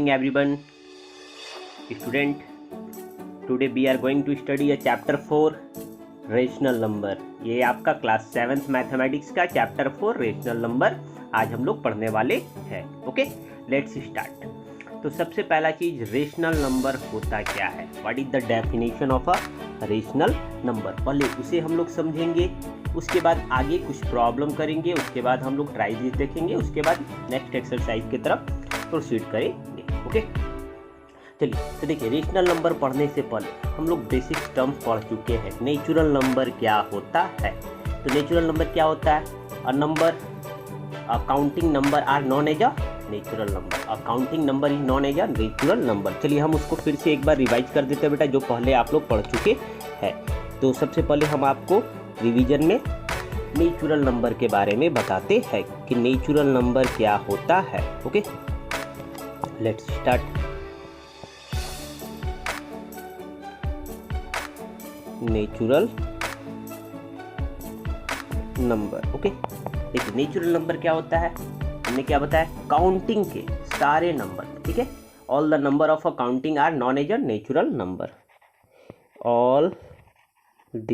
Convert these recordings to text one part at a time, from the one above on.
morning everyone. Student, today we are going to study a chapter 4 rational number. ये आपका class 7th mathematics का chapter 4 rational number आज हम लोग पढ़ने वाले हैं। Okay, let's start. तो सबसे पहला चीज, रेशनल नंबर होता क्या है? What is the definition of a rational number? पहले उसे हम लोग समझेंगे, उसके बाद आगे कुछ प्रॉब्लम करेंगे, उसके बाद हम लोग ट्राई देखेंगे, उसके बाद नेक्स्ट एक्सरसाइज की तरफ प्रोसीड करेंगे। ओके, चलिए। तो देखिए, रेशनल नंबर पढ़ने से पहले हम लोग बेसिक टर्म्स पढ़ चुके हैं। नेचुरल नंबर क्या होता है? तो नेचुरल नंबर क्या होता है? A number, a counting number are known as a natural number. A counting number is known as a natural number. चलिए हम उसको फिर से एक बार रिवाइज कर देते हैं बेटा, जो पहले आप लोग पढ़ चुके हैं। तो सबसे पहले हम आपको रिवीजन में नेचुरल नंबर के बारे में बताते हैं कि नेचुरल नंबर क्या होता है। Okay, let's start. Natural number. Okay, देखिए नेचुरल नंबर क्या होता है, हमने क्या बताया? काउंटिंग के सारे नंबर, ठीक है। All the number of a counting are known as a natural number. All the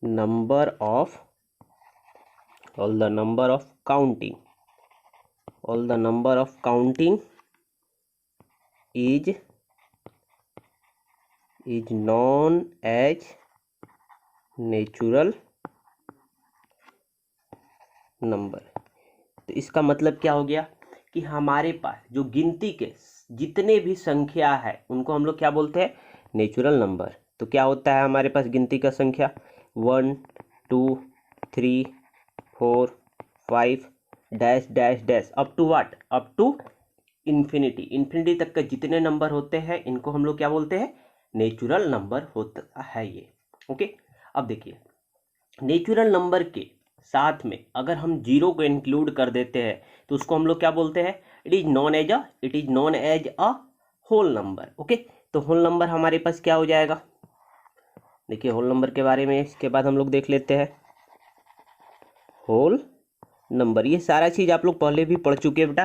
number of counting, all the number of counting is known as natural number। तो इसका मतलब क्या हो गया कि हमारे पास जो गिनती के जितने भी संख्या है उनको हम लोग क्या बोलते हैं? Natural number. तो क्या होता है हमारे पास गिनती का संख्या? 1 2 3 4 5 dash dash dash up to what? Up to infinity. Infinity तक के जितने नंबर होते हैं इनको हम लोग क्या बोलते हैं? नेचुरल नंबर होता है ये। ओके, अब देखिए, नेचुरल नंबर के साथ में अगर हम जीरो को इंक्लूड कर देते हैं तो उसको हम लोग क्या बोलते हैं? It is known as a whole number. Okay, तो होल नंबर हमारे पास क्या हो जाएगा? देखिए होल नंबर के बारे में इसके बाद हम लोग देख लेते हैं। होल नंबर, ये सारा चीज आप लोग पहले भी पढ़ चुके हैं बेटा,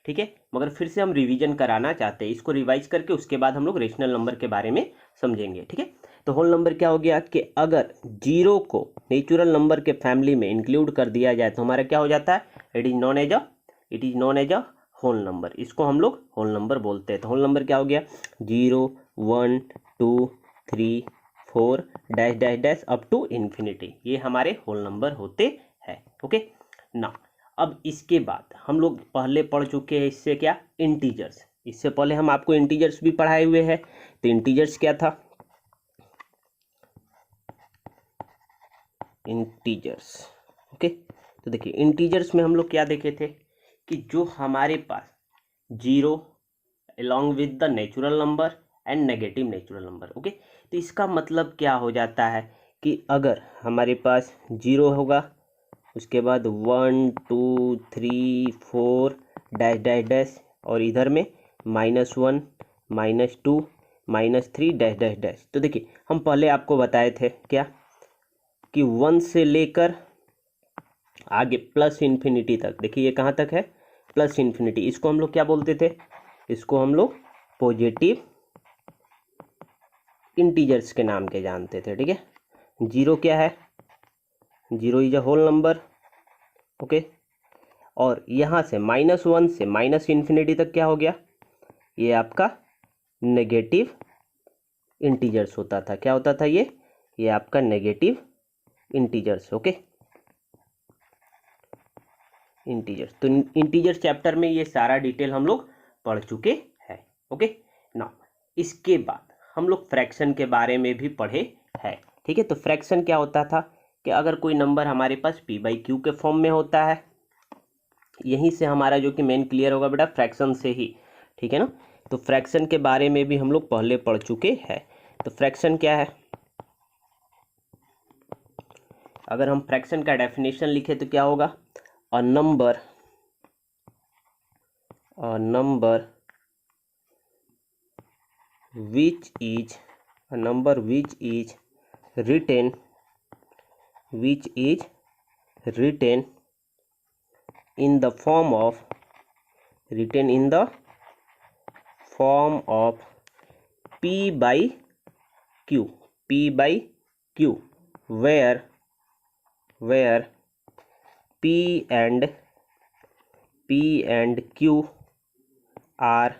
ठीक है, मगर फिर से हम रिवीजन कराना चाहते हैं। इसको रिवाइज करके उसके बाद हम लोग रेशनल नंबर के बारे में समझेंगे, ठीक है। तो होल नंबर क्या हो गया कि अगर जीरो को नेचुरल नंबर के फैमिली में इंक्लूड कर दिया जाए तो हमारा क्या हो जाता है? It is known as a whole number. इसको हम लोग होल नंबर बोलते हैं। तो होल नंबर क्या हो गया? 0 1 2 3 4 dash dash dash up to infinity, ये हमारे होल नंबर होते हैं। ओके ना, अब इसके बाद हम लोग पहले पढ़ चुके हैं इससे क्या? इंटीजर्स। इससे पहले हम आपको इंटीजर्स भी पढ़ाए हुए हैं। तो इंटीजर्स क्या था? इंटीजर्स। ओके, तो देखिए इंटीजर्स में हम लोग क्या देखे थे कि जो हमारे पास zero along with the natural number and negative natural number. Okay, तो इसका मतलब क्या हो जाता है कि अगर हमारे पास जीरो होगा, उसके बाद 1 2 3 4 डैश डैश डैश, और इधर में -1 -2 -3 डैश डैश डैश। तो देखिए हम पहले आपको बताए थे क्या कि 1 से लेकर आगे प्लस इन्फिनिटी तक, देखिए ये कहाँ तक है? Plus infinity. इसको हम लोग क्या बोलते थे? इसको हम लोग पॉजिटिव इंटीजर्स के नाम के जानते थे, ठीक है। जीरो क्या है? Zero is a whole number. Okay, और यहाँ से -1 से माइनस इन्फिनिटी तक क्या हो गया? ये आपका नेगेटिव इंटीजर्स होता था। क्या होता था ये आपका नेगेटिव इंटीजर्स। Okay, integers. तो इंटीजर्स चैप्टर में ये सारा डिटेल हम लोग पढ़ चुके हैं। ओके ना, इसके बाद हम लोग फ्रैक्शन के बारे में भी पढ़े हैं, ठीक है। तो फ्रैक्शन क्या होता था कि अगर कोई नंबर हमारे पास p/q के फॉर्म में होता है, यहीं से हमारा जो कि मेन क्लियर होगा बेटा फ्रैक्शन से ही, ठीक है ना। तो फ्रैक्शन के बारे में भी हम लोग पहले पढ़ चुके हैं। तो फ्रैक्शन क्या है? अगर हम फ्रैक्शन का डेफिनेशन लिखे तो क्या होगा? A number which is written in the form of form of P by Q, where P and Q are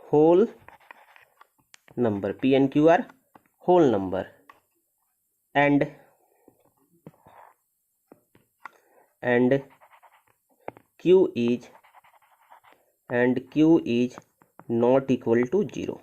whole number, P and Q are whole number, and Q is not equal to 0।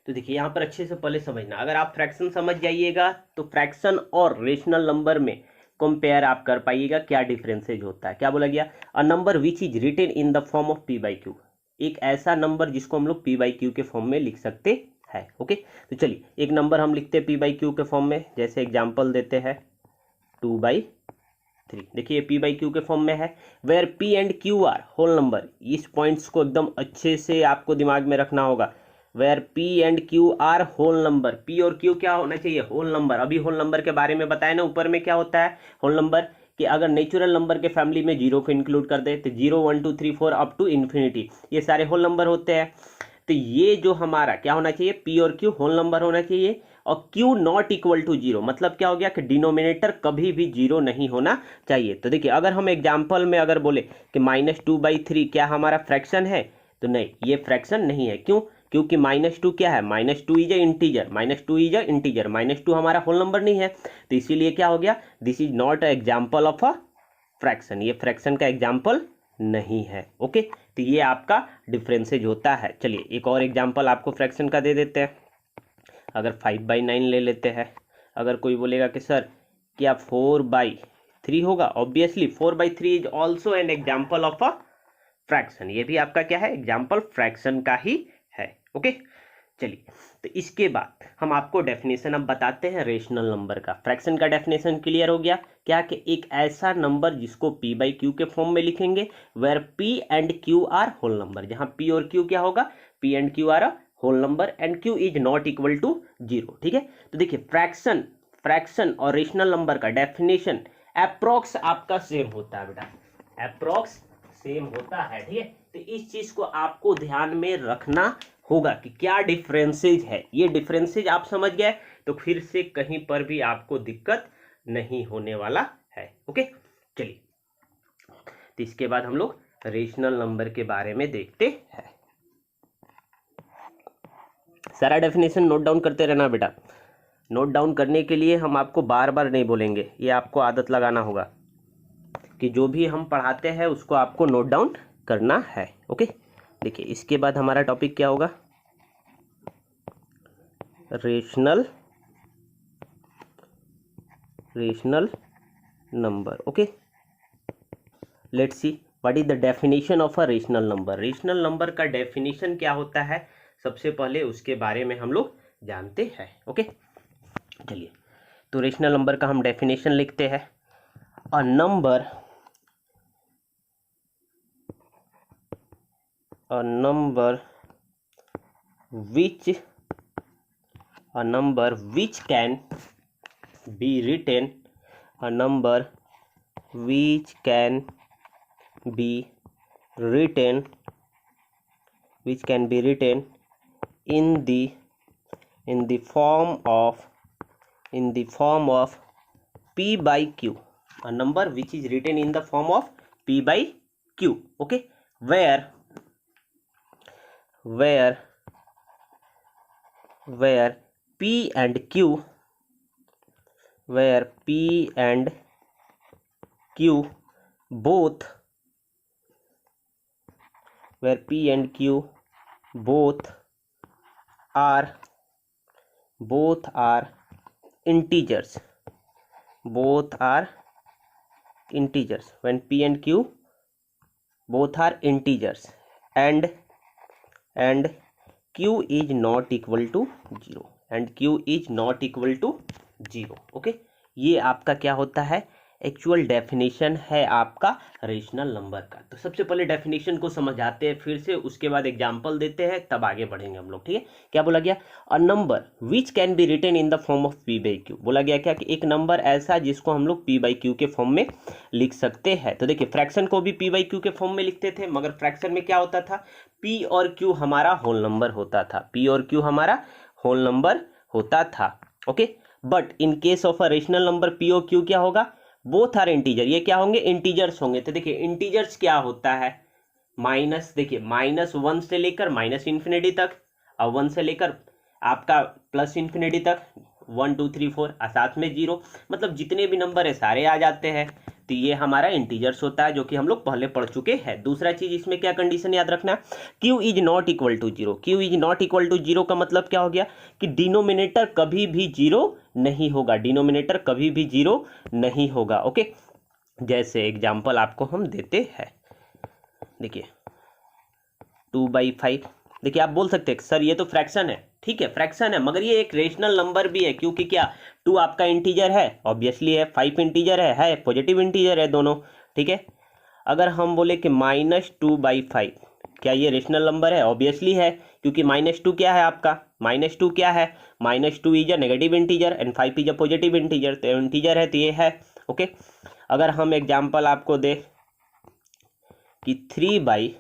तो देखिए यहाँ पर अच्छे से पहले समझना, अगर आप फ्रैक्शन समझ जाइएगा तो फ्रैक्शन और रेशनल नंबर में कंपेयर आप कर पाइएगा क्या डिफरेंसेज होता है। क्या बोला गया, a number which is written in the form of P by Q, एक ऐसा नंबर जिसको हम लोग P बाई Q के फॉर्म में लिख सकते हैं। ओके, तो चलिए एक नंबर हम लिखते हैं P बाई Q के फॉर्म में, जैसे एग्जाम्पल देते हैं 2/3। देखिए P बाई Q के फॉर्म में है, where P and Q are whole number. इस पॉइंट्स को एकदम अच्छे से आपको दिमाग में रखना होगा, where P and Q are whole number. P और Q क्या होना चाहिए, होल नंबर। अभी होल नंबर के बारे में बताया ना ऊपर में क्या होता है होल नंबर, कि अगर नेचुरल नंबर के फैमिली में 0 को इंक्लूड कर दे तो 0 1 2 3 4 अप टू इन्फिनिटी, ये सारे होल नंबर होते हैं। तो ये जो हमारा क्या होना चाहिए, P और Q होल नंबर होना चाहिए, और Q नॉट इक्वल टू 0, मतलब क्या हो गया कि डिनोमिनेटर कभी भी 0 नहीं होना चाहिए। तो देखिए अगर हम एग्जाम्पल में अगर बोले कि -2/3 क्या हमारा फ्रैक्शन है, तो नहीं, ये फ्रैक्शन नहीं है। क्यों, क्योंकि -2 क्या है, -2 इज इंटीजर, -2 हमारा होल नंबर नहीं है, तो इसीलिए क्या हो गया, this is not a example of a fraction, ये फ्रैक्शन का एग्जाम्पल नहीं है। ओके, तो ये आपका डिफरेंसेज होता है। चलिए एक और एग्जाम्पल आपको फ्रैक्शन का दे देते हैं, अगर 5/9 ले लेते हैं। अगर कोई बोलेगा कि सर क्या 4/3 होगा, obviously 4/3 is also an example of a fraction, ये भी आपका क्या है, एग्जाम्पल फ्रैक्शन का ही है। ओके, चलिए तो इसके बाद हम आपको डेफिनेशन अब बताते हैं रेशनल नंबर का। फ्रैक्शन का डेफिनेशन क्लियर हो गया क्या, कि एक ऐसा नंबर जिसको P बाई Q के फॉर्म में लिखेंगे, where P and Q are whole number, जहां P और Q क्या होगा, P and Q are a whole number and Q is not equal to 0। ठीक है, तो देखिए फ्रैक्शन और रेशनल नंबर का डेफिनेशन अप्रोक्स आपका सेम होता है बेटा, अप्रोक्स सेम होता है। ठीक है, तो इस चीज को आपको ध्यान में रखना होगा कि क्या डिफरेंसेज है। ये डिफरेंसेज आप समझ गए तो फिर से कहीं पर भी आपको दिक्कत नहीं होने वाला है। ओके, चलिए तो इसके बाद हम लोग रेशनल नंबर के बारे में देखते हैं। सारा डेफिनेशन नोट डाउन करते रहना बेटा, नोट डाउन करने के लिए हम आपको बार बार नहीं बोलेंगे, ये आपको आदत लगाना होगा कि जो भी हम पढ़ाते हैं उसको आपको नोट डाउन करना है। ओके, देखिए इसके बाद हमारा टॉपिक क्या होगा, rational number. Okay, let's see what is the definition of a rational number. Rational number का डेफिनेशन क्या होता है, सबसे पहले उसके बारे में हम लोग जानते हैं। ओके, चलिए तो रेशनल नंबर का हम डेफिनेशन लिखते हैं, a number which can be written, a number which can be written in the form of P by Q, a number which is written in the form of P by Q. Okay, where P and Q both are integers, when P and Q both are integers and Q is not equal to 0, okay, ये आपका क्या होता है, actual definition है आपका rational number का। तो सबसे पहले डेफिनेशन को समझाते हैं फिर से, उसके बाद एग्जांपल देते हैं, तब आगे बढ़ेंगे हम लोग। ठीक है, क्या बोला गया? A number which can be written in the form of P by Q. बोला गया क्या कि एक नंबर ऐसा जिसको हम लोग पी बाई क्यू के फॉर्म में लिख सकते हैं। तो देखिए फ्रैक्शन को भी पी बाई क्यू के फॉर्म में लिखते थे, मगर फ्रैक्शन में क्या होता था? पी और क्यू हमारा होल नंबर होता था, पी और क्यू हमारा होल नंबर होता था। Okay, but in case of a rational number P और क्यू क्या होगा? Both are integer. ये क्या होंगे? इंटीजर्स होंगे। तो देखिए इंटीजर्स क्या होता है? माइनस, देखिए -1 से लेकर माइनस इन्फिनिटी तक, और 1 से लेकर आपका प्लस इन्फिनिटी तक, 1 2 3 4, साथ में 0, मतलब जितने भी नंबर है सारे आ जाते हैं। तो ये हमारा इंटीजर्स होता है, जो कि हम लोग पहले पढ़ चुके हैं। दूसरा चीज इसमें क्या कंडीशन याद रखना? Q is not equal to zero. Q is not equal to zero का मतलब क्या हो गया? कि डिनोमिनेटर कभी भी जीरो नहीं होगा, डिनोमिनेटर कभी भी जीरो नहीं होगा। ओके, जैसे एग्जाम्पल आपको हम देते हैं, देखिए 2/5। देखिए आप बोल सकते हैं सर ये तो फ्रैक्शन है, ठीक है फ्रैक्शन है, मगर ये एक रेशनल नंबर भी है, क्योंकि क्या 2 आपका इंटीजर है, ऑब्वियसली है, 5 इंटीजर है पॉजिटिव इंटीजर है दोनों। ठीक है, अगर हम बोले कि -2/5, क्या ये रेशनल नंबर है? ऑब्वियसली है, क्योंकि -2 क्या है आपका? -2 क्या है? -2 is a negative integer and 5 is a positive integer, तो इंटीजर है तो ये है। ओके, अगर हम एग्जाम्पल आपको दे कि 3/-5,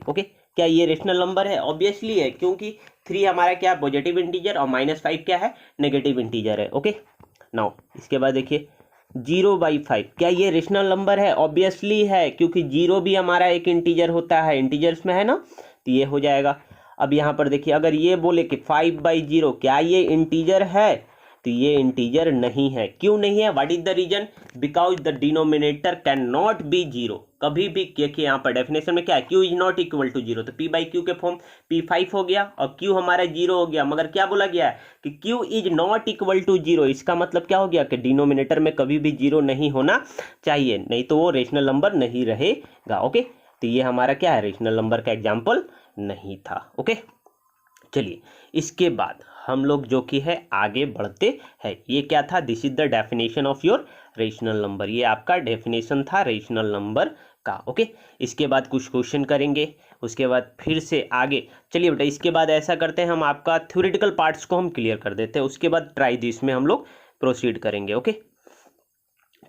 ओके, क्या ये रेशनल नंबर है? ऑब्वियसली है, क्योंकि 3 हमारा क्या है? पॉजिटिव इंटीजर, और -5 क्या है? नेगेटिव इंटीजर है। ओके, नाउ इसके बाद देखिए 0/5, क्या ये रेशनल नंबर है? ऑब्वियसली है, क्योंकि 0 भी हमारा एक इंटीजर होता है, इंटीजर्स में है ना, तो ये हो जाएगा। अब यहाँ पर देखिए अगर ये बोले कि 5/0, क्या ये इंटीजर है? तो ये इंटीजर नहीं है। क्यों नहीं है? What is the reason? Because the denominator can not be zero, कभी भी। देखिए यहाँ पर डेफिनेशन में क्या है? Q is not equal to zero, तो पी बाई क्यू के फॉर्म P5 हो गया और क्यू हमारा 0 हो गया, मगर क्या बोला गया है कि Q is not equal to zero. इसका मतलब क्या हो गया कि डिनोमिनेटर में कभी भी जीरो नहीं होना चाहिए, नहीं तो वो रेशनल नंबर नहीं रहेगा। ओके, तो ये हमारा क्या है? रेशनल नंबर का एग्जाम्पल नहीं था। ओके, चलिए इसके बाद हम लोग जो कि है आगे बढ़ते हैं। ये क्या था? This is the definition of your rational number. ये आपका डेफिनेशन था रेशनल नंबर का। ओके, इसके बाद कुछ क्वेश्चन करेंगे, उसके बाद फिर से आगे। चलिए बेटा, इसके बाद ऐसा करते हैं, हम आपका थ्योरेटिकल पार्ट्स को हम क्लियर कर देते हैं, उसके बाद ट्राई दिस में हम लोग प्रोसीड करेंगे। ओके,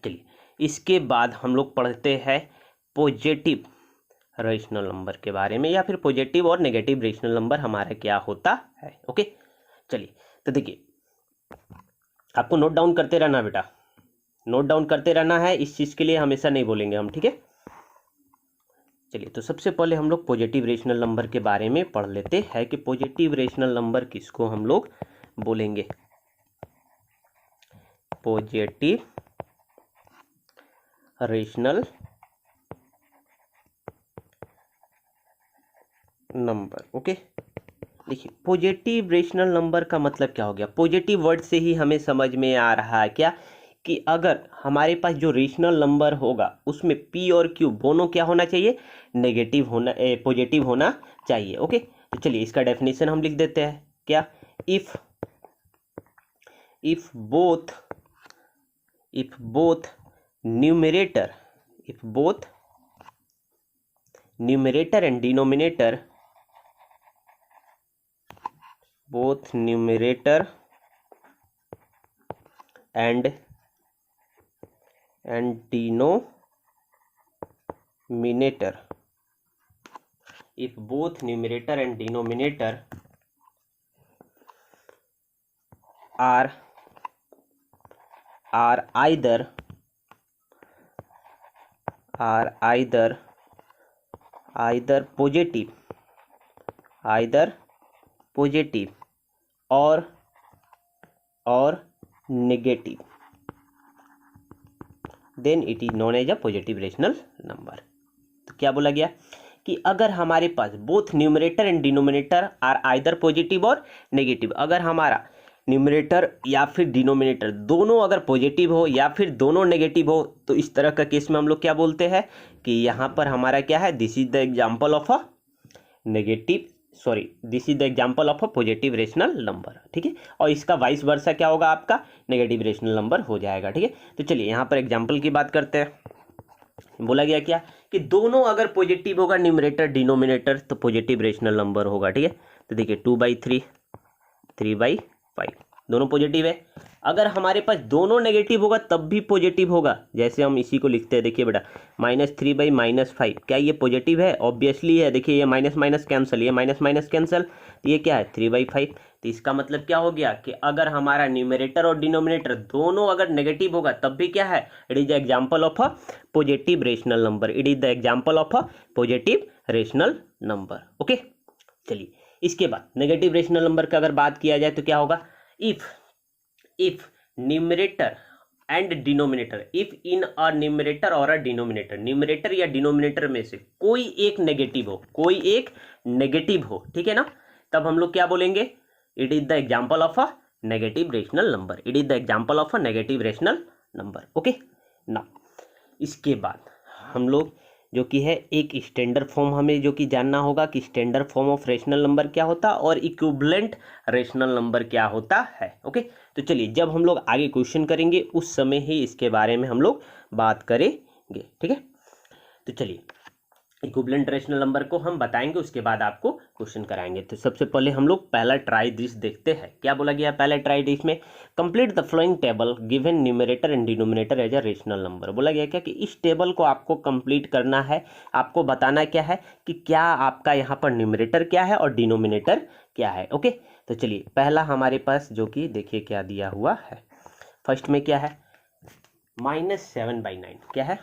चलिए इसके बाद हम लोग पढ़ते हैं पॉजिटिव रेशनल नंबर के बारे में, या फिर पॉजिटिव और नेगेटिव रेशनल नंबर हमारा क्या होता है। ओके, चलिए तो देखिए आपको नोट डाउन करते रहना बेटा, नोट डाउन करते रहना है, इस चीज के लिए हमेशा नहीं बोलेंगे हम, ठीक है। चलिए तो सबसे पहले हम लोग पॉजिटिव रेशनल नंबर के बारे में पढ़ लेते हैं कि पॉजिटिव रेशनल नंबर किसको हम लोग बोलेंगे। Positive rational number. ओके, देखिए पॉजिटिव रेशनल नंबर का मतलब क्या हो गया? पॉजिटिव वर्ड से ही हमें समझ में आ रहा है क्या कि अगर हमारे पास जो रेशनल नंबर होगा उसमें पी और क्यू दोनों क्या होना चाहिए? नेगेटिव होना, पॉजिटिव होना चाहिए। ओके, तो चलिए इसका डेफिनेशन हम लिख देते हैं। क्या? If both numerator and denominator, both numerator and denominator, if both numerator and denominator are either positive or negative, then it is known as a positive rational number। तो क्या बोला गया कि अगर हमारे पास both numerator and denominator are either positive और negative, अगर हमारा न्यूमरेटर या फिर डिनोमिनेटर दोनों अगर पॉजिटिव हो या फिर दोनों नेगेटिव हो, तो इस तरह का केस में हम लोग क्या बोलते हैं कि यहाँ पर हमारा क्या है? This is the example of a negative sorry, this is the example of a positive rational number, ठीक है। और इसका वाइस वर्सा क्या होगा, आपका नेगेटिव रेशनल नंबर हो जाएगा, ठीक है। तो चलिए यहाँ पर एग्जाम्पल की बात करते हैं। बोला गया क्या कि दोनों अगर पॉजिटिव होगा न्यूमरेटर डिनोमिनेटर तो पॉजिटिव रेशनल नंबर होगा, ठीक है। तो देखिए 2/3, 3/5 दोनों पॉजिटिव है। अगर हमारे पास दोनों नेगेटिव होगा तब भी पॉजिटिव होगा, जैसे हम इसी को लिखते हैं, देखिए बेटा -3/-5, क्या ये पॉजिटिव है? ऑब्वियसली है। देखिए ये माइनस माइनस कैंसिल, ये माइनस माइनस कैंसिल, तो ये क्या है 3/5। तो इसका मतलब क्या हो गया कि अगर हमारा न्यूमरेटर और डिनोमिनेटर दोनों अगर नेगेटिव होगा तब भी क्या है, it is the example of a positive rational number, it is the example of a positive rational number. Okay, चलिए इसके बाद नेगेटिव रेशनल नंबर का अगर बात किया जाए तो क्या होगा, if numerator and denominator, if in a numerator or a denominator, numerator या डिनोमिनेटर में से कोई एक नेगेटिव हो, कोई एक नेगेटिव हो, ठीक है ना, तब हम लोग क्या बोलेंगे, it is the example of a negative rational number, it is the example of a negative rational number. Okay ना, इसके बाद हम लोग जो कि है एक स्टैंडर्ड फॉर्म हमें जो कि जानना होगा कि standard form of rational number क्या होता है और इक्विवेलेंट रेशनल नंबर क्या होता है। ओके, तो चलिए जब हम लोग आगे क्वेश्चन करेंगे उस समय ही इसके बारे में हम लोग बात करेंगे, ठीक है। तो चलिए इक्विवेलेंट रेशनल नंबर को हम बताएंगे, उसके बाद आपको क्वेश्चन कराएंगे। तो सबसे पहले हम लोग पहला ट्राई दिस देखते हैं। क्या बोला गया पहले ट्राई दिस में, complete the following table given numerator and denominator as a rational number. बोला गया क्या कि इस टेबल को आपको कंप्लीट करना है, आपको बताना क्या है कि क्या आपका यहाँ पर न्यूमरेटर क्या है और डिनोमिनेटर क्या है। ओके, तो चलिए पहला हमारे पास जो कि देखिए क्या दिया हुआ है, फर्स्ट में क्या है -7/9, क्या है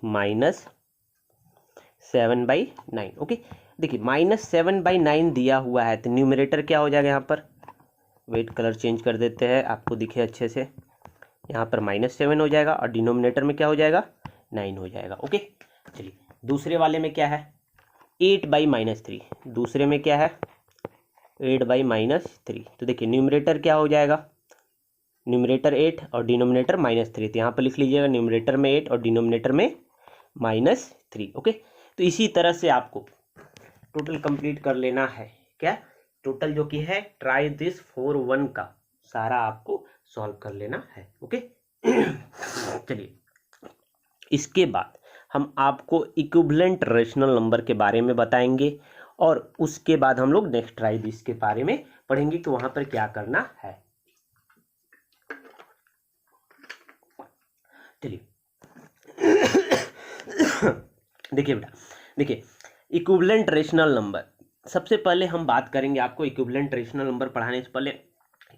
-7/9। ओके, देखिए -7/9 दिया हुआ है तो न्यूमरेटर क्या हो जाएगा, यहाँ पर वेट कलर चेंज कर देते हैं आपको दिखे अच्छे से, यहाँ पर -7 हो जाएगा और डिनोमिनेटर में क्या हो जाएगा 9 हो जाएगा। ओके, चलिए दूसरे वाले में क्या है 8/-3, दूसरे में क्या है 8/-3। तो देखिए न्यूमरेटर क्या हो जाएगा, न्यूमरेटर 8 और डिनोमिनेटर -3, तो यहाँ पर लिख लीजिएगा न्यूमरेटर में 8 और डिनोमिनेटर में -3। ओके, तो इसी तरह से आपको टोटल कंप्लीट कर लेना है, क्या टोटल जो कि है ट्राई दिस 4/1 का सारा आपको सॉल्व कर लेना है। ओके चलिए इसके बाद हम आपको इक्विवेलेंट रेशनल नंबर के बारे में बताएंगे और उसके बाद हम लोग नेक्स्ट ट्राई दिस के बारे में पढ़ेंगे कि वहां पर क्या करना है। चलिए देखिए बेटा, देखिए इक्विवेलेंट रेशनल नंबर, सबसे पहले हम बात करेंगे आपको इक्विवेलेंट रेशनल नंबर पढ़ाने से पहले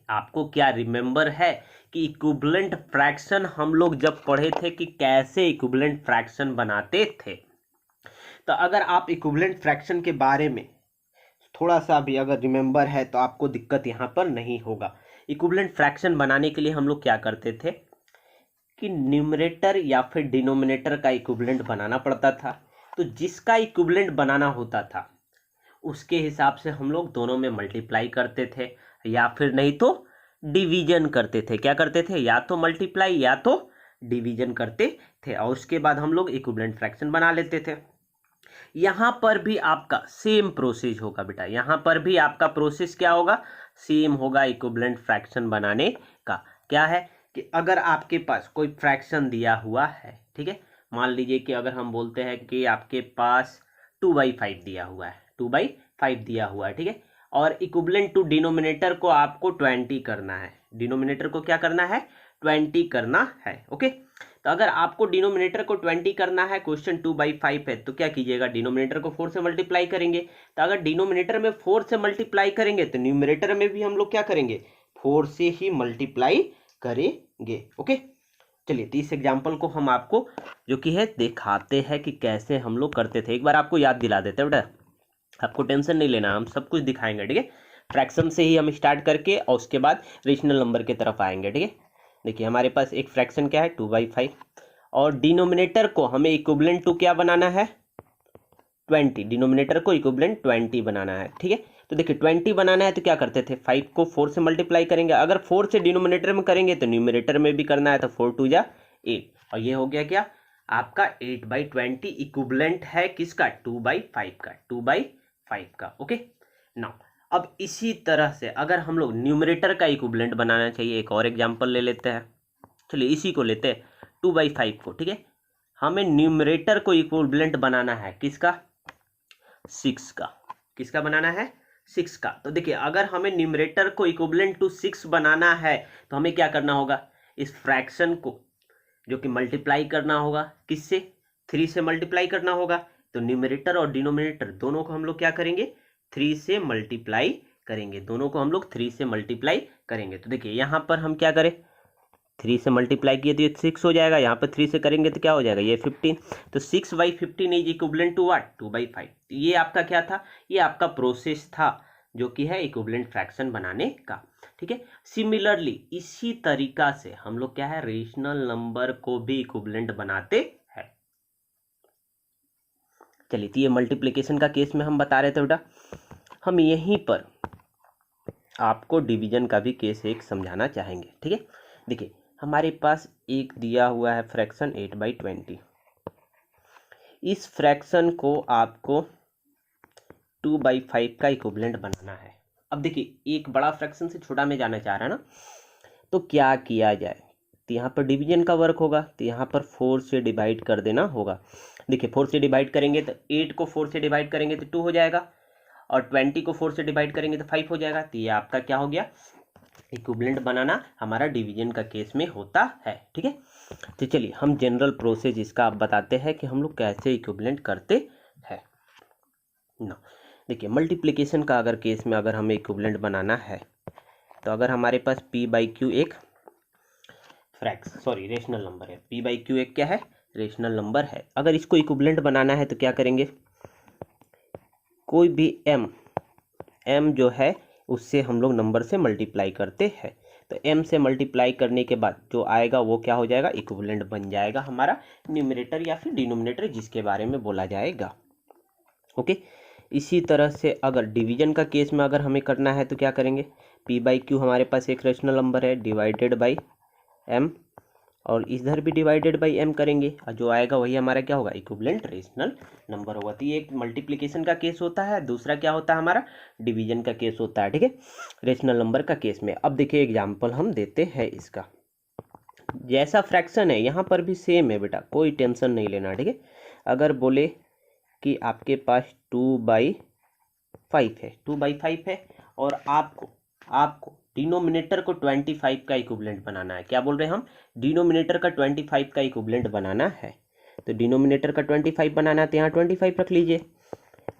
आपको क्या रिमेंबर है कि इक्विवेलेंट फ्रैक्शन हम लोग जब पढ़े थे कि कैसे इक्विवेलेंट फ्रैक्शन बनाते थे। तो अगर आप इक्विवेलेंट फ्रैक्शन के बारे में थोड़ा सा भी अगर रिमेंबर है तो आपको दिक्कत यहाँ पर नहीं होगा। इक्विवेलेंट फ्रैक्शन बनाने के लिए हम लोग क्या करते थे कि न्यूमरेटर या फिर डिनोमिनेटर का इक्विवेलेंट बनाना पड़ता था, तो जिसका इक्विवेलेंट बनाना होता था उसके हिसाब से हम लोग दोनों में मल्टीप्लाई करते थे या फिर नहीं तो डिवीजन करते थे। क्या करते थे, या तो मल्टीप्लाई या तो डिवीजन करते थे और उसके बाद हम लोग इक्विवेलेंट फ्रैक्शन बना लेते थे। यहाँ पर भी आपका सेम प्रोसेस होगा बेटा, यहाँ पर भी आपका प्रोसेस क्या होगा, सेम होगा इक्विवेलेंट फ्रैक्शन बनाने का। क्या है कि अगर आपके पास कोई फ्रैक्शन दिया हुआ है, ठीक है, मान लीजिए कि अगर हम बोलते हैं कि आपके पास 2/5 दिया हुआ है, 2/5 दिया हुआ है, ठीक है, और इक्विवेलेंट टू डिनोमिनेटर को आपको 20 करना है, डिनोमिनेटर को क्या करना है 20 करना है। ओके, तो अगर आपको डिनोमिनेटर को 20 करना है, क्वेश्चन 2/5 है, तो क्या कीजिएगा डिनोमिनेटर को 4 से मल्टीप्लाई करेंगे। तो अगर डिनोमिनेटर में 4 से मल्टीप्लाई करेंगे तो न्यूमरेटर में भी हम लोग क्या करेंगे 4 से ही मल्टीप्लाई करेंगे। ओके, चलिए तो इस एग्जाम्पल को हम आपको जो कि है दिखाते हैं कि कैसे हम लोग करते थे। एक बार आपको याद दिला देते हैं बेटा, आपको टेंशन नहीं लेना, हम सब कुछ दिखाएंगे, ठीक है। फ्रैक्शन से ही हम स्टार्ट करके और उसके बाद रेशनल नंबर की तरफ आएंगे, ठीक है। देखिए हमारे पास एक फ्रैक्शन क्या है 2/5 और डिनोमिनेटर को हमें इक्विवेलेंट टू क्या बनाना है 20, डिनोमिनेटर को इक्विवेलेंट 20 बनाना है, ठीक है। तो देखिए 20 बनाना है तो क्या करते थे 5 को 4 से मल्टीप्लाई करेंगे, अगर 4 से डिनोमिनेटर में करेंगे तो न्यूमरेटर में भी करना है, तो 4 2 जा 8 और ये हो गया क्या आपका 8/20 इक्विवेलेंट है किसका 2/5 का, 2/5 5 का। ओके नाउ अब इसी तरह से अगर हम लोग न्यूमरेटर का इक्विवेलेंट बनाना चाहिए, एक और एग्जांपल ले लेते हैं। चलिए इसी को लेते हैं 2/5 को। ठीक है, हमें न्यूमरेटर को इक्विवेलेंट बनाना है किसका? 6 का। किसका बनाना है? 6 का। तो देखिए अगर हमें न्यूमरेटर को इक्विवेलेंट टू 6 बनाना है तो हमें क्या करना होगा? इस फ्रैक्शन को जो कि मल्टीप्लाई करना होगा किससे? 3 से मल्टीप्लाई करना होगा। तो न्यूमरेटर और डिनोमिनेटर दोनों को हम लोग क्या करेंगे? 3 से मल्टीप्लाई करेंगे। दोनों को हम लोग 3 से मल्टीप्लाई करेंगे। तो देखिए यहाँ पर हम क्या करें? 3 से मल्टीप्लाई किए तो ये 6 हो जाएगा, यहाँ पर 3 से करेंगे तो क्या हो जाएगा? ये 15। तो 6/15 इज इक्विवेलेंट टू व्हाट? 2/5। ये आपका क्या था? ये आपका प्रोसेस था जो कि है इक्विवेलेंट फ्रैक्शन बनाने का। ठीक है, सिमिलरली इसी तरीका से हम लोग क्या है? रेशनल नंबर को भी इक्विवेलेंट बनाते हैं। चलिए तो ये मल्टीप्लिकेशन का केस में हम बता रहे थे बेटा, हम यहीं पर आपको डिवीजन का भी केस एक समझाना चाहेंगे। ठीक है, देखिए हमारे पास एक दिया हुआ है फ्रैक्शन 8/20। इस फ्रैक्शन को आपको 2/5 का इक्विवेलेंट बनाना है। अब देखिए एक बड़ा फ्रैक्शन से छोटा में जाना चाह रहा है ना, तो क्या किया जाए? तो यहाँ पर डिवीजन का वर्क होगा, तो यहाँ पर 4 से डिवाइड कर देना होगा। देखिए 4 से डिवाइड करेंगे तो 8 को 4 से डिवाइड करेंगे तो 2 हो जाएगा, और 20 को 4 से डिवाइड करेंगे तो 5 हो जाएगा। तो ये आपका क्या हो गया? इक्विवेलेंट बनाना हमारा डिवीजन का केस में होता है। ठीक है, तो चलिए हम जनरल प्रोसेस इसका आप बताते हैं कि हम लोग कैसे इक्विवेलेंट करते हैं ना। देखिए मल्टीप्लिकेशन का अगर केस में अगर हमें इक्विवेलेंट बनाना है तो अगर हमारे पास p/q एक रेशनल नंबर है, p/q एक क्या है? रेशनल नंबर है। अगर इसको इक्विवेलेंट बनाना है तो क्या करेंगे? कोई भी m जो है उससे हम लोग नंबर से मल्टीप्लाई करते हैं। तो m से मल्टीप्लाई करने के बाद जो आएगा वो क्या हो जाएगा? इक्विवेलेंट बन जाएगा हमारा न्यूमरेटर या फिर डिनोमिनेटर, जिसके बारे में बोला जाएगा। ओके, इसी तरह से अगर डिवीजन का केस में अगर हमें करना है तो क्या करेंगे? p/q हमारे पास एक रेशनल नंबर है डिवाइडेड बाई m, और इधर भी डिवाइडेड बाई m करेंगे, और जो आएगा वही हमारा क्या होगा? इक्विवेलेंट रेशनल नंबर होगा। तो ये एक मल्टीप्लिकेशन का केस होता है, दूसरा क्या होता है हमारा? डिवीजन का केस होता है। ठीक है, रेशनल नंबर का केस में। अब देखिए एग्जाम्पल हम देते हैं इसका। जैसा फ्रैक्शन है यहाँ पर भी सेम है बेटा, कोई टेंशन नहीं लेना। ठीक है, अगर बोले कि आपके पास 2/5 है, 2/5 है, और आपको डिनोमिनेटर को 25 का इक्विवेलेंट बनाना है। क्या बोल रहे हैं हम? डिनोमिनेटर का 25 का इक्विवेलेंट बनाना है। तो डिनोमिनेटर का 25 बनाना है तो यहाँ 25 रख लीजिए।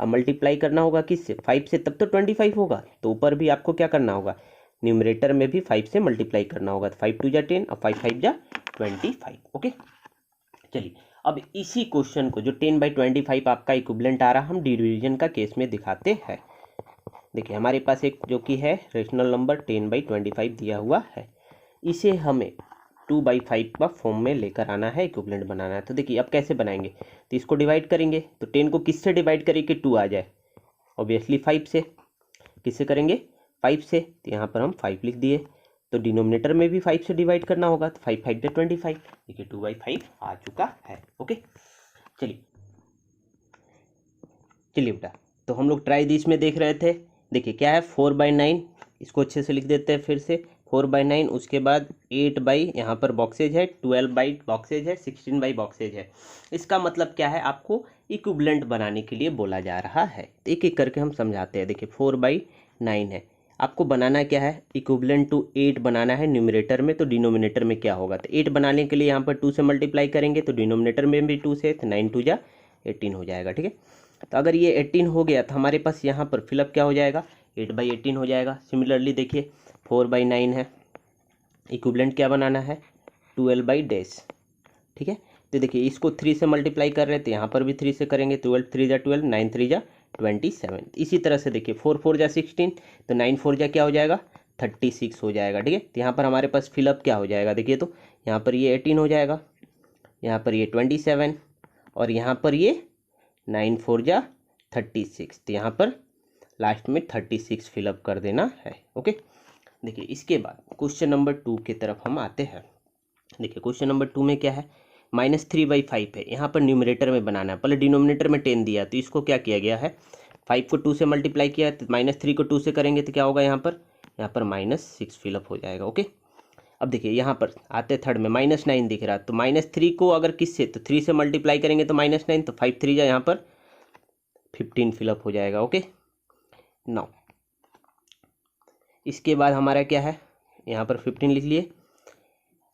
अब मल्टीप्लाई करना होगा किससे? 5 से, तब तो 25 होगा। तो ऊपर भी आपको क्या करना होगा? न्यूमरेटर में भी 5 से मल्टीप्लाई करना होगा। तो 5 2 जा 10 और 5 5 जा 25। ओके, चलिए अब इसी क्वेश्चन को जो 10/25 आपका इक्विवेलेंट आ रहा, हम डिवीजन का केस में दिखाते हैं। देखिए हमारे पास एक जो कि है रेशनल नंबर 10/25 दिया हुआ है, इसे हमें 2/5 का फॉर्म में लेकर आना है, इक्विवेलेंट बनाना है। तो देखिए अब कैसे बनाएंगे? तो इसको डिवाइड करेंगे, तो 10 को किससे डिवाइड करें कि 2 आ जाए? ऑब्वियसली 5 से। किससे करेंगे? 5 से। तो यहाँ पर हम 5 लिख दिए। तो डिनोमिनेटर में भी 5 से डिवाइड करना होगा, तो 5 5 25। देखिए 2/5 आ चुका है। ओके, चलिए बेटा, तो हम लोग ट्राई दिस में देख रहे थे। देखिए क्या है? 4/9, इसको अच्छे से लिख देते हैं फिर से। 4/9, उसके बाद 8 यहाँ पर बॉक्सेज है, 12 बॉक्सेज है, 16 बॉक्सेज है। इसका मतलब क्या है? आपको इक्विवेलेंट बनाने के लिए बोला जा रहा है। तो एक एक करके हम समझाते हैं। देखिए 4/9 है, आपको बनाना क्या है? इक्विवेलेंट टू 8 बनाना है न्यूमरेटर में। तो डिनोमिनेटर में क्या होगा? तो 8 बनाने के लिए यहाँ पर 2 से मल्टीप्लाई करेंगे, तो डिनोमिनेटर में भी 2 से, तो 9 2 जा 18 हो जाएगा। ठीक है, तो अगर ये 18 हो गया तो हमारे पास यहाँ पर फिलअप क्या हो जाएगा? 8/18 हो जाएगा। सिमिलरली देखिए 4/9 है, इक्विवेलेंट क्या बनाना है? 12/10। ठीक है, तो देखिए इसको 3 से मल्टीप्लाई कर रहे हैं, तो यहाँ पर भी 3 से करेंगे। 12 3 जा 12, 9 3 जा 27। इसी तरह से देखिए 4 4 जा 16, तो 9 4 जा क्या हो जाएगा? 36 हो जाएगा। ठीक है, तो यहाँ पर हमारे पास फिलअप क्या हो जाएगा? देखिए तो यहाँ पर ये 18 हो जाएगा, यहाँ पर ये 27, और यहाँ पर ये 9 4 जा 36। तो यहाँ पर लास्ट में 36 फिलअप कर देना है। ओके, देखिए इसके बाद क्वेश्चन नंबर 2 की तरफ हम आते हैं। देखिए क्वेश्चन नंबर 2 में क्या है? -3/5 है, यहाँ पर न्यूमरेटर में बनाना है। पहले डिनोमिनेटर में 10 दिया, तो इसको क्या किया गया है? 5 को 2 से मल्टीप्लाई किया तो -3 को 2 से करेंगे तो क्या होगा यहाँ पर -6 फिलअप हो जाएगा। ओके, अब देखिए यहाँ पर आते थर्ड में -9 दिख रहा है, तो -3 को अगर किससे तो 3 से मल्टीप्लाई करेंगे तो -9, तो 5 3 जा यहाँ पर 15 फिलअप हो जाएगा। ओके, नाउ इसके बाद हमारा क्या है, यहाँ पर 15 लिख लिए।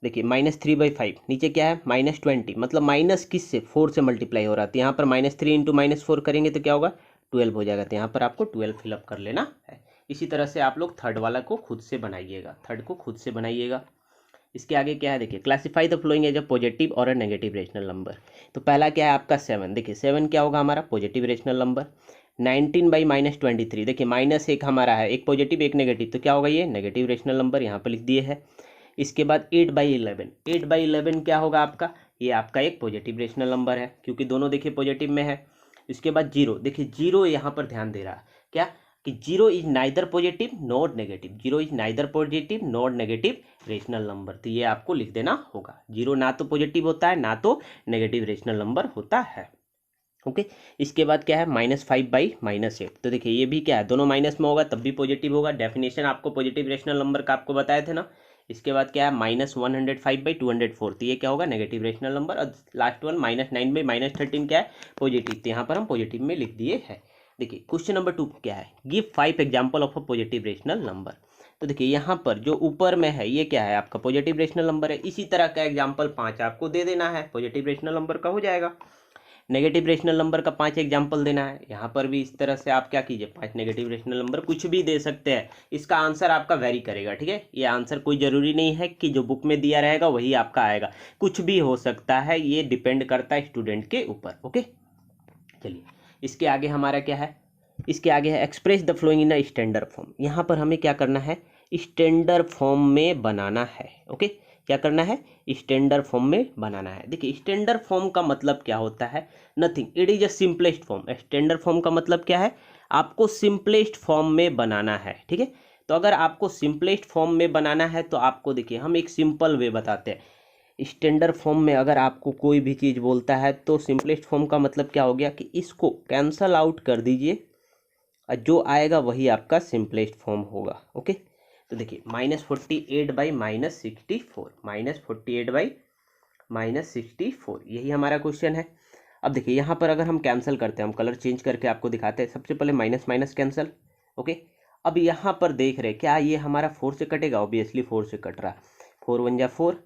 देखिए -3/5 नीचे क्या है -20, मतलब माइनस किस से 4 से मल्टीप्लाई हो रहा है, तो यहाँ पर -3 इंटू -4 करेंगे तो क्या होगा 12 हो जाएगा। तो यहाँ पर आपको 12 फिलअप कर लेना है। इसी तरह से आप लोग थर्ड वाला को खुद से बनाइएगा, थर्ड को खुद से बनाइएगा। इसके आगे क्या है, देखिए classify the following as a positive और अ नेगेटिव रेशनल नंबर। तो पहला क्या है आपका 7, देखिए 7 क्या होगा हमारा पॉजिटिव रेशनल नंबर। 19/-23, देखिए -1 हमारा है, एक पॉजिटिव एक नेगेटिव, तो क्या होगा ये नेगेटिव रेशनल नंबर, यहाँ पर लिख दिए है। इसके बाद 8/11, 8/11 क्या होगा आपका, ये आपका एक पॉजिटिव रेशनल नंबर है क्योंकि दोनों देखिए पॉजिटिव में है। इसके बाद 0, देखिए 0 यहाँ पर ध्यान दे रहा है क्या कि 0 is neither positive not negative, 0 is neither positive not negative rational number, तो ये आपको लिख देना होगा। 0 ना तो पॉजिटिव होता है ना तो नेगेटिव रेशनल नंबर होता है। ओके, इसके बाद क्या है -5/-8, तो देखिए ये भी क्या है, दोनों माइनस में होगा तब भी पॉजिटिव होगा, डेफिनेशन आपको पॉजिटिव रेशनल नंबर का आपको बताए थे ना। इसके बाद क्या है -105/204, तो ये क्या होगा नेगेटिव रेशनल नंबर, और लास्ट वन -9/-13 क्या है पॉजिटिव, तो यहाँ पर हम पॉजिटिव में लिख दिए है। देखिए क्वेश्चन नंबर 2 क्या है, give 5 example of a positive rational number. तो देखिए यहाँ पर जो ऊपर में है ये क्या है आपका पॉजिटिव रेशनल नंबर है, इसी तरह का एग्जाम्पल 5 आपको दे देना है, पॉजिटिव रेशनल नंबर का हो जाएगा। नेगेटिव रेशनल नंबर का 5 एग्जाम्पल देना है, यहाँ पर भी इस तरह से आप क्या कीजिए 5 नेगेटिव रेशनल नंबर कुछ भी दे सकते हैं, इसका आंसर आपका वेरी करेगा। ठीक है, ये आंसर कोई ज़रूरी नहीं है कि जो बुक में दिया रहेगा वही आपका आएगा, कुछ भी हो सकता है, ये डिपेंड करता है स्टूडेंट के ऊपर। ओके, चलिए इसके आगे हमारा क्या है, इसके आगे है express the following in a standard form. यहाँ पर हमें क्या करना है स्टैंडर्ड फॉर्म में बनाना है। ओके, क्या करना है स्टैंडर्ड फॉर्म में बनाना है। देखिए स्टैंडर्ड फॉर्म का मतलब क्या होता है, nothing, it is a simplest form. Standard form का मतलब क्या है, आपको सिंपलेस्ट फॉर्म में बनाना है। ठीक है, तो अगर आपको सिंपलेस्ट फॉर्म में बनाना है तो आपको देखिए हम एक सिंपल वे बताते हैं। स्टैंडर्ड फॉर्म में अगर आपको कोई भी चीज़ बोलता है तो सिंपलेस्ट फॉर्म का मतलब क्या हो गया कि इसको कैंसल आउट कर दीजिए और जो आएगा वही आपका सिंपलेस्ट फॉर्म होगा। ओके, तो देखिए -48/-64, -48/-64 यही हमारा क्वेश्चन है। अब देखिए यहाँ पर अगर हम कैंसिल करते हैं, हम कलर चेंज करके आपको दिखाते हैं। सबसे पहले माइनस माइनस कैंसिल। ओके, अब यहाँ पर देख रहे क्या ये हमारा 4 से कटेगा, ऑब्वियसली 4 से कट रहा, 4 1 जा 4,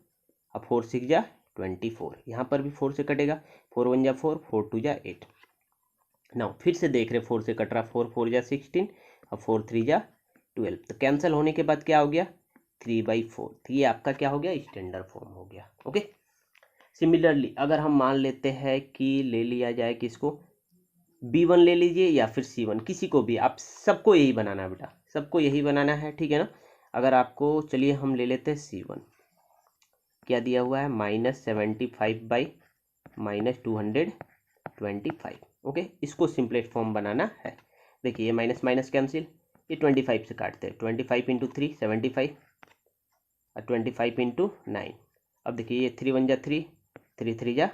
अब 4 6 जा 24, यहाँ पर भी 4 से कटेगा, 4 1 जा 4, 4 2 जा 8। नाउ फिर से देख रहे 4 से कट रहा, 4 4 जा 16, अब 4 3 जा 12, तो कैंसिल होने के बाद क्या हो गया 3/4, तो ये आपका क्या हो गया स्टैंडर्ड फॉर्म हो गया। ओके, सिमिलरली अगर हम मान लेते हैं कि ले लिया जाए किसको, B1 ले लीजिए या फिर C1, किसी को भी, आप सबको यही बनाना है बेटा, सबको यही बनाना है। ठीक है ना, अगर आपको चलिए हम ले लेते हैं C1, क्या दिया हुआ है -75/-225। ओके, इसको सिंपलेस्ट फॉर्म बनाना है। देखिए ये माइनस माइनस कैंसिल, ये 25 से काटते हैं, 25 × 3 75 और 25 × 9, अब देखिए ये 3 1 जा 3, 3 3 जा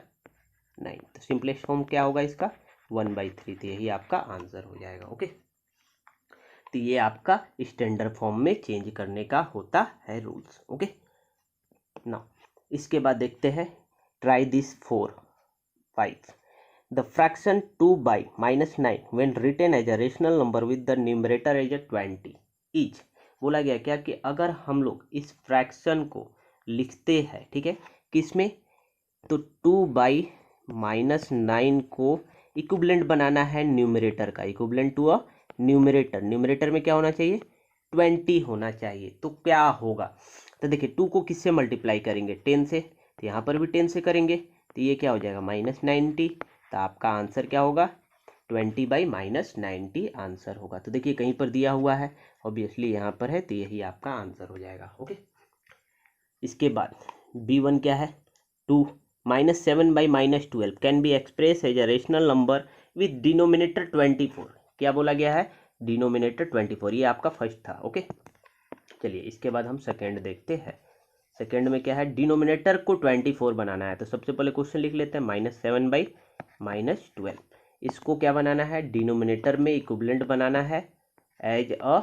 9, तो सिंपलेस्ट फॉर्म क्या होगा इसका 1/3, तो यही आपका आंसर हो जाएगा। ओके, तो ये आपका स्टैंडर्ड फॉर्म में चेंज करने का होता है रूल्स। ओके, नाउ इसके बाद देखते हैं try this 4 5, the fraction 2/-9 when written as a rational number with the numerator as a 20 is, बोला गया क्या कि अगर हम लोग इस फ्रैक्शन को लिखते हैं, ठीक है, किसमें, तो 2/-9 को इक्विवेलेंट बनाना है न्यूमरेटर का, equivalent to a numerator, numerator में क्या होना चाहिए 20 होना चाहिए, तो क्या होगा, तो देखिए 2 को किससे मल्टीप्लाई करेंगे 10 से, तो यहाँ पर भी 10 से करेंगे, तो ये क्या हो जाएगा -90, तो आपका आंसर क्या होगा 20/-90 आंसर होगा। तो देखिए कहीं पर दिया हुआ है, ऑब्वियसली यहाँ पर है, तो यही आपका आंसर हो जाएगा। ओके, इसके बाद B1 क्या है 2 -7/-12 can be express as a rational number with denominator 24, क्या बोला गया है डिनोमिनेटर 24, ये आपका फर्स्ट था। ओके, चलिए इसके बाद हम सेकेंड देखते हैं। सेकेंड में क्या है डिनोमिनेटर को 24 बनाना है, तो सबसे पहले क्वेश्चन लिख लेते हैं -7/-12, इसको क्या बनाना है, डिनोमिनेटर में इक्विवेलेंट बनाना है एज अ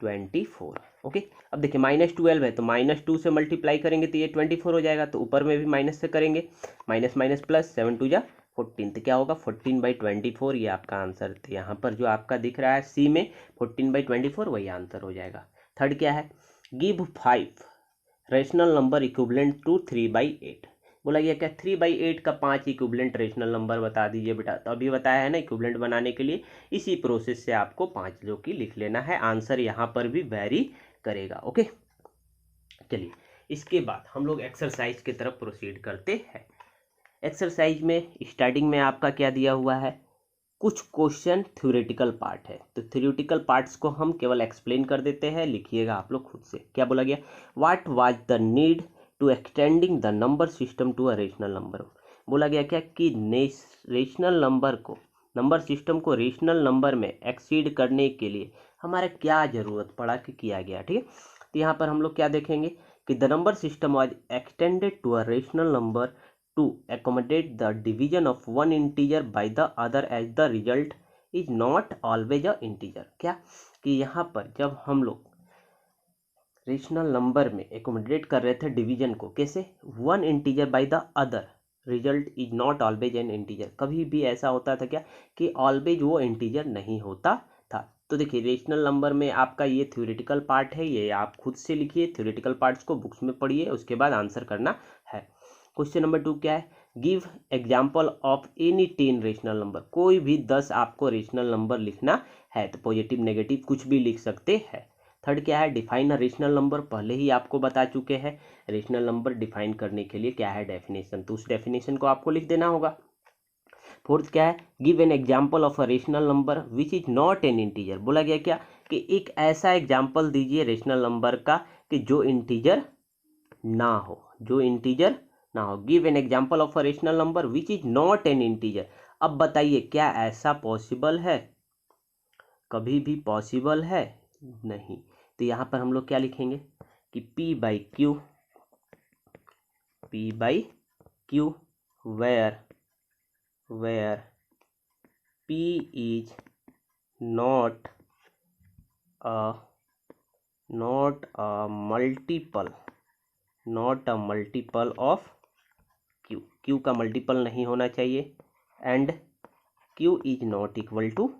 24। ओके, अब देखिए -12 है तो -2 से मल्टीप्लाई करेंगे तो ये 24 हो जाएगा, तो ऊपर में भी माइनस से करेंगे, माइनस माइनस प्लस, 7 2 जा 14, तो क्या होगा 14/24, ये आपका आंसर। तो यहाँ पर जो आपका दिख रहा है सी में 14/24 वही आंसर हो जाएगा। थर्ड क्या है, give 5 rational number equivalent to 3/8। बोला गया क्या 3/8 का 5 इक्विवेलेंट रेशनल नंबर बता दीजिए बेटा। तो अभी बताया है ना, इक्विवेलेंट बनाने के लिए इसी प्रोसेस से आपको 5 जो कि लिख लेना है। आंसर यहाँ पर भी वेरी करेगा। ओके, चलिए इसके बाद हम लोग एक्सरसाइज की तरफ प्रोसीड करते हैं। एक्सरसाइज में स्टार्टिंग में आपका क्या दिया हुआ है, कुछ क्वेश्चन थ्योरेटिकल पार्ट है, तो थ्योरेटिकल पार्ट्स को हम केवल एक्सप्लेन कर देते हैं, लिखिएगा आप लोग खुद से। क्या बोला गया, what was the need to extending the number system to a rational number. बोला गया क्या कि रेशनल नंबर को, नंबर सिस्टम को रेशनल नंबर में एक्सीड करने के लिए हमारा क्या ज़रूरत पड़ा कि किया गया। ठीक है, तो यहाँ पर हम लोग क्या देखेंगे कि the number system was extended to a rational number to accommodate the division of one integer by the other as the result is not always a integer। क्या कि यहाँ पर जब हम लोग रेशनल नंबर में एकोमोडेट कर रहे थे डिवीजन को, कैसे, one integer by the other result is not always an integer. कभी भी ऐसा होता था क्या कि ऑलवेज वो इंटीजर नहीं होता था। तो देखिए रेशनल नंबर में आपका ये थ्योरेटिकल पार्ट है, ये आप खुद से लिखिए, थ्योरेटिकल पार्ट्स को बुक्स में पढ़िए, उसके बाद आंसर करना है। क्वेश्चन नंबर 2 क्या है, give example of any 10 rational number. कोई भी 10 आपको रेशनल नंबर लिखना है, तो पॉजिटिव नेगेटिव कुछ भी लिख सकते हैं। थर्ड क्या है, डिफाइन अ रेशनल नंबर। पहले ही आपको बता चुके हैं रेशनल नंबर डिफाइन करने के लिए क्या है डेफिनेशन, तो उस डेफिनेशन को आपको लिख देना होगा। फोर्थ क्या है, give an example of a rational number which is not an integer. बोला गया क्या कि एक ऐसा एग्जाम्पल दीजिए रेशनल नंबर का कि जो इंटीजर ना हो, जो इंटीजर ना हो। Give an example of a rational number which is not an integer. अब बताइए क्या ऐसा पॉसिबल है, कभी भी पॉसिबल है नहीं। तो यहाँ पर हम लोग क्या लिखेंगे कि P by Q where P is not a multiple of Q का मल्टीपल नहीं होना चाहिए, and Q is not equal to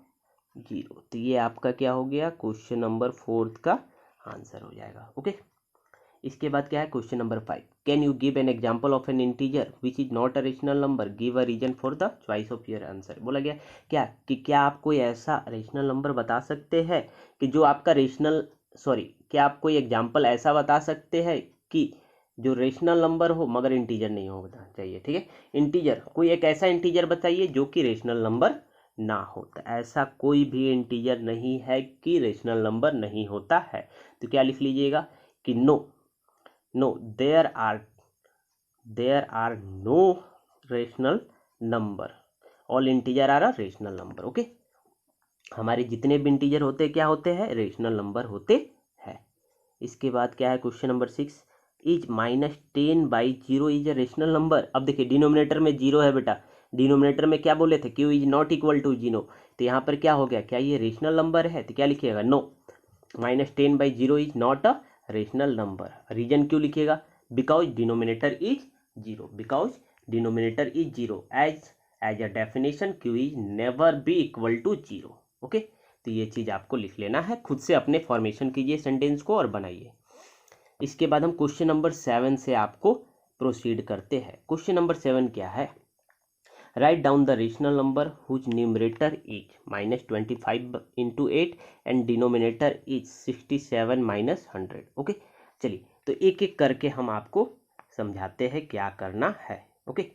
0। तो ये आपका क्या हो गया, क्वेश्चन नंबर 4 का आंसर हो जाएगा। ओके, इसके बाद क्या है question number 5, can you give an example of an integer which is not a rational number, give a reason for the choice of your answer. बोला गया क्या कि क्या आप कोई ऐसा रेशनल नंबर बता सकते हैं कि जो आपका क्या आप कोई एग्जाम्पल ऐसा बता सकते हैं कि जो रेशनल नंबर हो मगर इंटीजर नहीं होना चाहिए। ठीक है, इंटीजर, कोई एक ऐसा इंटीजर बताइए जो कि रेशनल नंबर ना हो। तो ऐसा कोई भी इंटीजर नहीं है कि रेशनल नंबर नहीं होता है। तो क्या लिख लीजिएगा कि no there are no rational number, all integer are a rational number. Okay, हमारे जितने भी इंटीजर होते हैं क्या होते हैं, रेशनल नंबर होते हैं। इसके बाद क्या है question number 6, is -10/0 is a rational number. अब देखिए डिनोमिनेटर में 0 है बेटा, डिनोमिनेटर में क्या बोले थे, Q is not equal to 0। तो यहाँ पर क्या हो गया, क्या ये रेशनल नंबर है, तो क्या लिखिएगा, no -10/0 is not a rational number. Reason क्यों लिखिएगा, because denominator is 0, as a definition Q is never be equal to 0। Okay, तो ये चीज़ आपको लिख लेना है, खुद से अपने फॉर्मेशन कीजिए सेंटेंस को और बनाइए। इसके बाद हम क्वेश्चन नंबर 7 से आपको प्रोसीड करते हैं। क्वेश्चन नंबर 7 क्या है, write down the rational number whose numerator is -25 × 8 and denominator is 67 - 100। Okay, चलिए तो एक एक करके हम आपको समझाते हैं क्या करना है। ओके,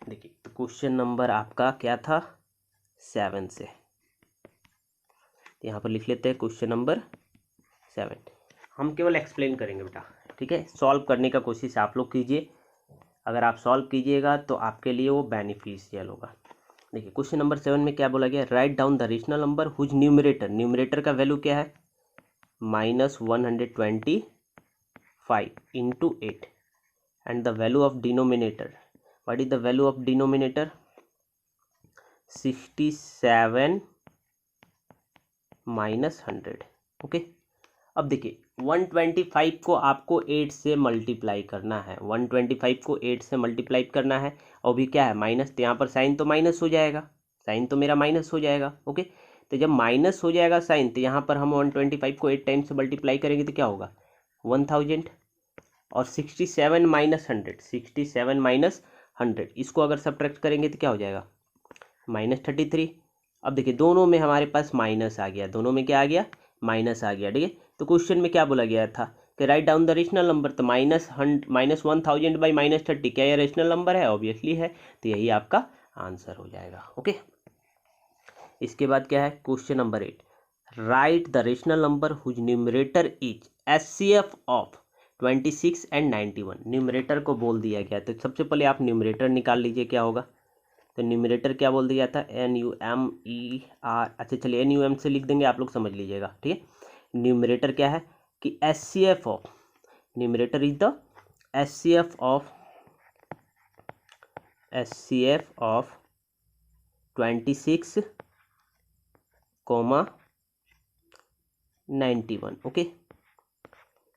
देखिए तो क्वेश्चन नंबर आपका क्या था 7 से, यहाँ पर लिख लेते हैं क्वेश्चन नंबर 7। हम केवल एक्सप्लेन करेंगे बेटा, ठीक है, सॉल्व करने का कोशिश आप लोग कीजिए, अगर आप सॉल्व कीजिएगा तो आपके लिए वो बेनिफिशियल होगा। देखिए क्वेश्चन नंबर 7 में क्या बोला गया, write down the rational number whose numerator का वैल्यू क्या है -125 × 8 and the value of denominator what is the value of denominator? 67 minus 100। Okay, अब देखिए 125 को आपको 8 से मल्टीप्लाई करना है, 125 को 8 से मल्टीप्लाई करना है, और भी क्या है माइनस, तो यहाँ पर साइन तो माइनस हो जाएगा, साइन तो मेरा माइनस हो जाएगा। ओके, तो जब माइनस हो जाएगा साइन, तो यहाँ पर हम 125 को 8 टाइम्स से मल्टीप्लाई करेंगे तो क्या होगा 1000, और 67 माइनस 100, 67 माइनस 100 इसको अगर सब्ट्रैक्ट करेंगे तो क्या हो जाएगा -33। अब देखिए दोनों में हमारे पास माइनस आ गया, दोनों में क्या आ गया माइनस आ गया। ठीक है, तो क्वेश्चन में क्या बोला गया था कि right down the rational number, तो -1000 बाई -30 क्या ये रेशनल नंबर है? ऑब्वियसली है, तो यही आपका आंसर हो जाएगा। ओके, इसके बाद क्या है question number 8, write the rational number whose numerator is HCF of 26 and 91। Numerator को बोल दिया गया, तो सबसे पहले आप न्यूमरेटर निकाल लीजिए क्या होगा। तो न्यूमरेटर क्या बोल दिया था NUMER, अच्छा चलिए NUM से लिख देंगे, आप लोग समझ लीजिएगा। ठीक है, न्यूमरेटर क्या है कि HCF of, numerator is the HCF of 26, 91। Okay,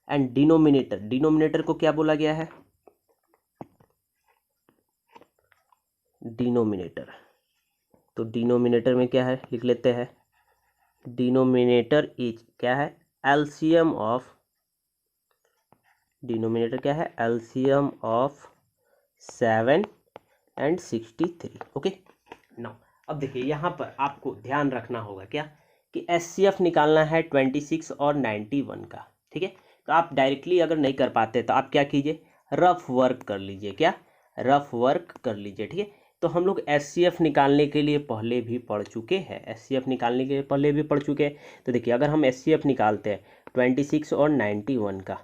and denominator को क्या बोला गया है? डिनोमिनेटर, तो डिनोमिनेटर में क्या है लिख लेते हैं, डिनोमिनेटर इज क्या है LCM ऑफ, डिनोमिनेटर क्या है LCM of 7 and 63। Okay, now अब देखिए यहाँ पर आपको ध्यान रखना होगा क्या कि HCF निकालना है 26 और 91 का। ठीक है, तो आप डायरेक्टली अगर नहीं कर पाते तो आप क्या कीजिए, रफ वर्क कर लीजिए, क्या रफ वर्क कर लीजिए। ठीक है, तो हम लोग HCF निकालने के लिए पहले भी पढ़ चुके हैं, HCF निकालने के लिए पहले भी पढ़ चुके हैं। तो देखिए अगर हम HCF निकालते हैं 26 और 91 का,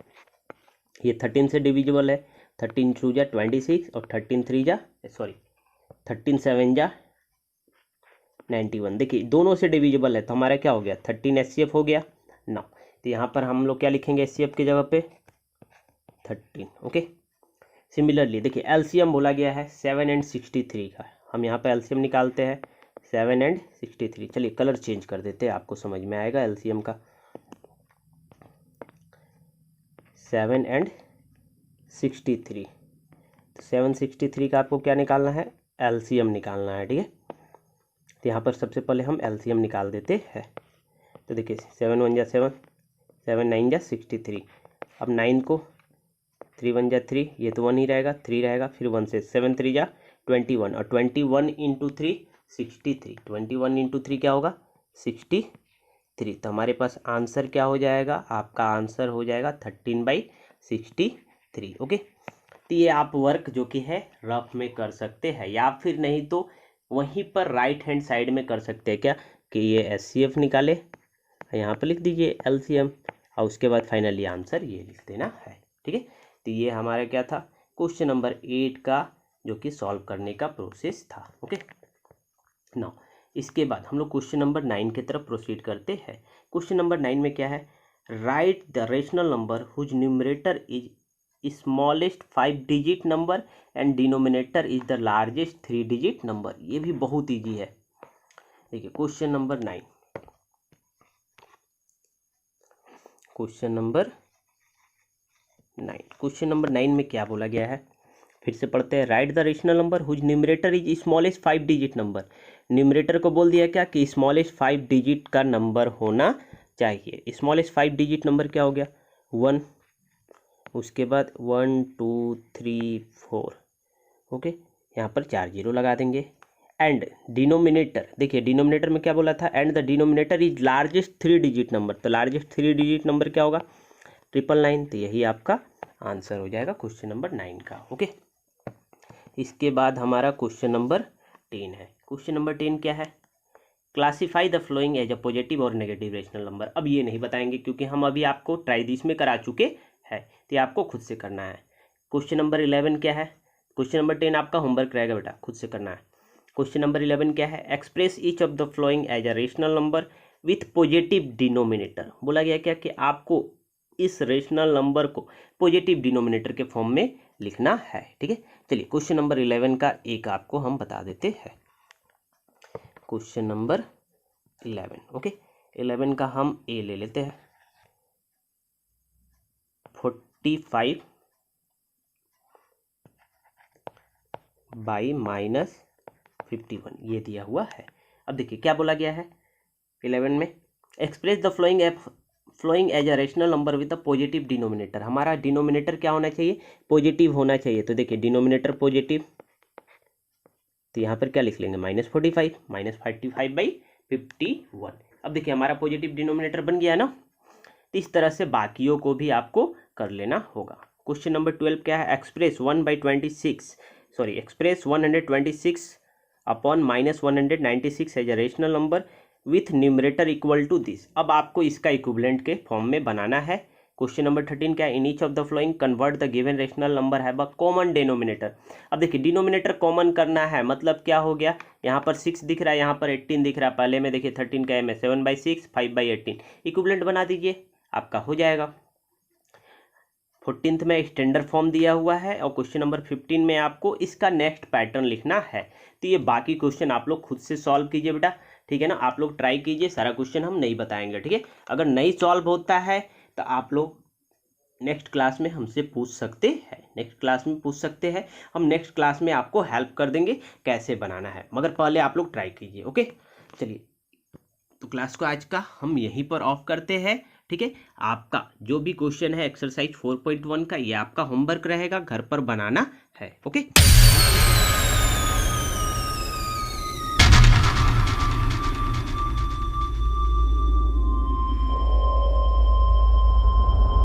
ये 13 से डिविजिबल है, 13 2 जा 26 और 13 3 जा 13 7 जा 91। देखिए दोनों से डिविजिबल है, तो हमारा क्या हो गया 13 HCF हो गया ना। तो यहाँ पर हम लोग क्या लिखेंगे HCF की जगह पे 13। ओके, सिमिलरली देखिए LCM बोला गया है 7 एंड 63 का, हम यहाँ पे LCM निकालते हैं 7 एंड 63। चलिए कलर चेंज कर देते हैं, आपको समझ में आएगा LCM का। 7 एंड 63, तो 763 का आपको क्या निकालना है LCM निकालना है। ठीक है, तो यहाँ पर सबसे पहले हम LCM निकाल देते हैं। तो देखिए 7 1 जा 7, 7 9 जा 63, अब 9 को 3 1 जा 3, ये तो 1 ही रहेगा, 3 रहेगा, फिर 1 से 7 3 जा 21, और 21 इंटू 3 63, 21 इंटू 3 क्या होगा 63। तो हमारे पास आंसर क्या हो जाएगा, आपका आंसर हो जाएगा 13/63। ओके, तो ये आप वर्क जो कि है रफ में कर सकते हैं, या फिर नहीं तो वहीं पर राइट हैंड साइड में कर सकते हैं क्या कि ये HCF निकाले, यहाँ पर लिख दीजिए LCM, और उसके बाद फाइनली आंसर ये लिख देना है। ठीक है, तो ये हमारा क्या था क्वेश्चन नंबर 8 का जो कि सॉल्व करने का प्रोसेस था। ओके, नाउ इसके बाद हम लोग क्वेश्चन नंबर 9 की तरफ प्रोसीड करते हैं। क्वेश्चन नंबर 9 में क्या है, write the rational number whose numerator is smallest 5 digit number and denominator is the largest 3 digit number. ये भी बहुत ईजी है। देखिए क्वेश्चन नंबर 9, क्वेश्चन नंबर 9 में क्या बोला गया है, फिर से पढ़ते हैं। Write the rational number whose numerator is smallest 5 digit number. Numerator को बोल दिया क्या कि स्मॉलेस्ट 5 डिजिट का नंबर होना चाहिए। स्मॉलेस्ट 5 डिजिट नंबर क्या हो गया 1, उसके बाद 1 2 3 4। ओके, यहाँ पर 4 0 लगा देंगे। एंड डिनोमिनेटर, देखिए डिनोमिनेटर में क्या बोला था, and the denominator is largest 3 digit number. तो लार्जेस्ट 3 डिजिट नंबर क्या होगा 999। तो यही आपका आंसर हो जाएगा क्वेश्चन नंबर 9 का। ओके, इसके बाद हमारा क्वेश्चन नंबर 10 है। क्वेश्चन नंबर 10 क्या है, classify the following as a positive और नेगेटिव रेशनल नंबर। अब ये नहीं बताएंगे क्योंकि हम अभी आपको ट्राई दिस में करा चुके हैं, तो ये आपको खुद से करना है। क्वेश्चन नंबर 11 क्या है, क्वेश्चन नंबर 10 आपका होमवर्क रहेगा बेटा, खुद से करना है। क्वेश्चन नंबर 11 क्या है, express each of the following as a rational number with positive denominator. बोला गया क्या कि आपको इस रेशनल नंबर को पॉजिटिव डिनोमिनेटर के फॉर्म में लिखना है। ठीक है, चलिए क्वेश्चन नंबर 11 का एक आपको हम बता देते हैं। क्वेश्चन नंबर 11, ओके, 11 का हम ए ले लेते हैं। 45 बाई -51 ये दिया हुआ है। अब देखिए क्या बोला गया है 11 में, express the following as a rational number with a positive denominator. हमारा डिनोमिनेटर क्या होना चाहिए, पॉजिटिव होना चाहिए। तो देखिए डिनोमिनेटर पॉजिटिव, तो यहाँ पर क्या लिख लेंगे -45 -45/51। अब देखिए हमारा पॉजिटिव डिनोमिनेटर बन गया है ना, तो इस तरह से बाकियों को भी आपको कर लेना होगा। क्वेश्चन नंबर 12 क्या है, express 126 upon -196 as a rational number with numerator equal to this. अब आपको इसका इक्विवेलेंट के फॉर्म में बनाना है। क्वेश्चन नंबर 13 क्या है, in each of the flowing convert the given rational number have a common denominator. अब देखिए डिनोमिनेटर कॉमन करना है, मतलब क्या हो गया, यहाँ पर 6 दिख रहा है, यहाँ पर 18 दिख रहा है। पहले में देखिए 13 का m है 7/6 5/18, इक्विवेलेंट बना दीजिए, आपका हो जाएगा। 14th में स्टैंडर्ड फॉर्म दिया हुआ है और क्वेश्चन नंबर 15 में आपको इसका नेक्स्ट पैटर्न लिखना है। तो ये बाकी क्वेश्चन आप लोग खुद से सॉल्व कीजिए बेटा, ठीक है ना, आप लोग ट्राई कीजिए, सारा क्वेश्चन हम नहीं बताएंगे, ठीक है। अगर नहीं सॉल्व होता है तो आप लोग नेक्स्ट क्लास में हमसे पूछ सकते हैं, हम नेक्स्ट क्लास में आपको हेल्प कर देंगे कैसे बनाना है, मगर पहले आप लोग ट्राई कीजिए, ओके। चलिए तो क्लास को आज का हम यहीं पर ऑफ करते हैं, ठीक है। आपका जो भी क्वेश्चन है एक्सरसाइज 4.1 का, ये आपका होमवर्क रहेगा, घर पर बनाना है, ओके।